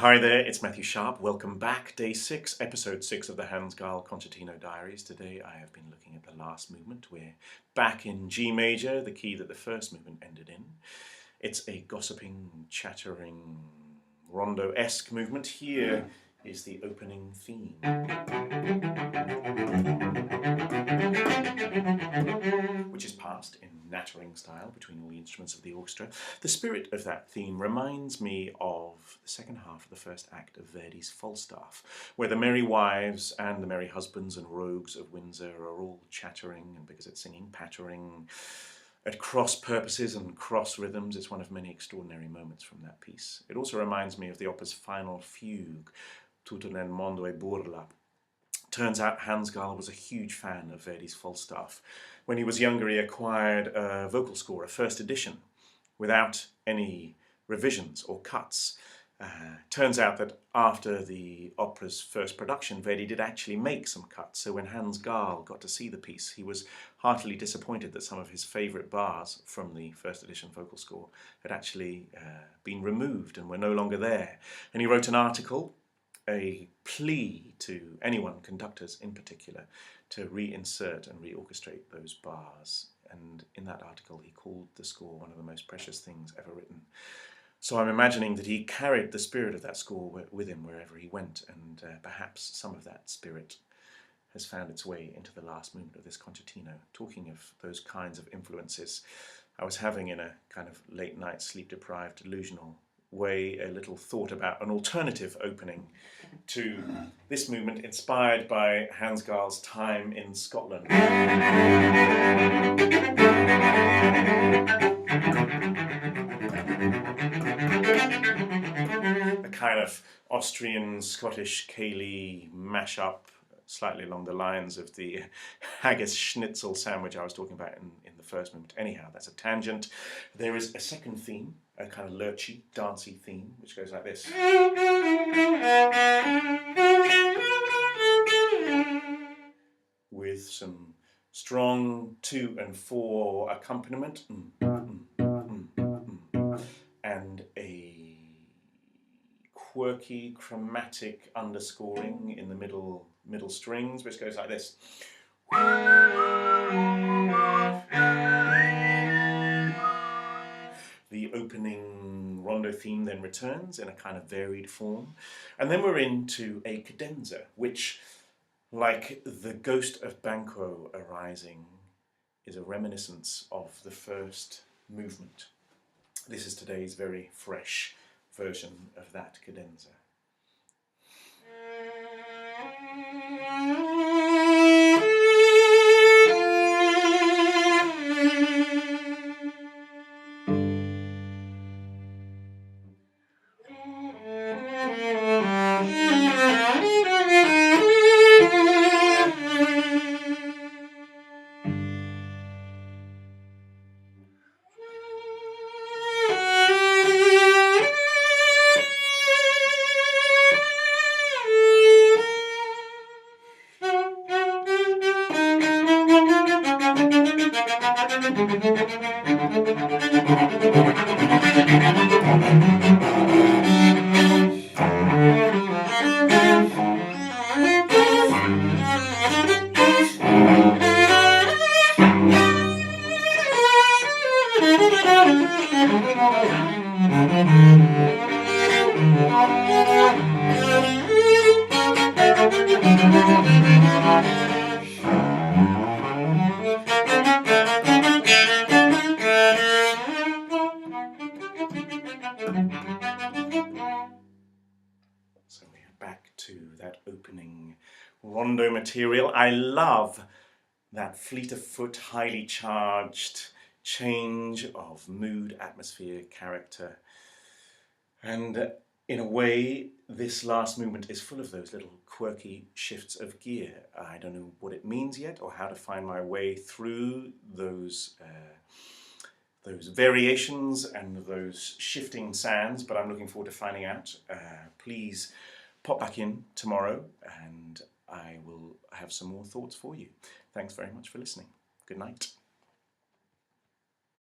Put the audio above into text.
Hi there, it's Matthew Sharp. Welcome back. Day 6, Episode 6 of the Hans Gaal Concertino Diaries. Today I have been looking at the last movement. We're back in G major, the key that the first movement ended in. It's a gossiping, chattering, rondo-esque movement. Here is the opening theme, which is passed in nattering style between all the instruments of the orchestra. The spirit of that theme reminds me of the second half of the first act of Verdi's Falstaff, where the merry wives and the merry husbands and rogues of Windsor are all chattering, and because it's singing, pattering at cross purposes and cross rhythms. It's one of many extraordinary moments from that piece. It also reminds me of the opera's final fugue, Tutto nel mondo è burla. Turns out Hans Gaal was a huge fan of Verdi's Falstaff. When he was younger, he acquired a vocal score, a first edition, without any revisions or cuts. Turns out that after the opera's first production, Verdi did actually make some cuts. So when Hans Gaal got to see the piece, he was heartily disappointed that some of his favourite bars from the first edition vocal score had actually been removed and were no longer there. And he wrote an article, a plea to anyone, conductors in particular, to reinsert and reorchestrate those bars. And in that article he called the score one of the most precious things ever written. So I'm imagining that he carried the spirit of that score with him wherever he went, and perhaps some of that spirit has found its way into the last movement of this concertino. Talking of those kinds of influences, I was having, in a kind of late night sleep-deprived delusional way, a little thought about an alternative opening to this movement inspired by Hans Gaal's time in Scotland. A kind of Austrian-Scottish ceilidh mashup, slightly along the lines of the haggis schnitzel sandwich I was talking about in the first movement. Anyhow, that's a tangent. There is a second theme, a kind of lurchy, dancey theme, which goes like this. With some strong 2 and 4 accompaniment, and a quirky chromatic underscoring in the middle strings, which goes like this. The opening rondo theme then returns in a kind of varied form, and then we're into a cadenza, which, like the ghost of Banquo arising, is a reminiscence of the first movement. This is today's very fresh version of that cadenza. So we are back to that opening rondo material. I love that fleet of foot, highly charged change of mood, atmosphere, character. And in a way, this last movement is full of those little quirky shifts of gear. I don't know what it means yet, or how to find my way through those variations and those shifting sands, but I'm looking forward to finding out. Please pop back in tomorrow and I will have some more thoughts for you. Thanks very much for listening. Good night.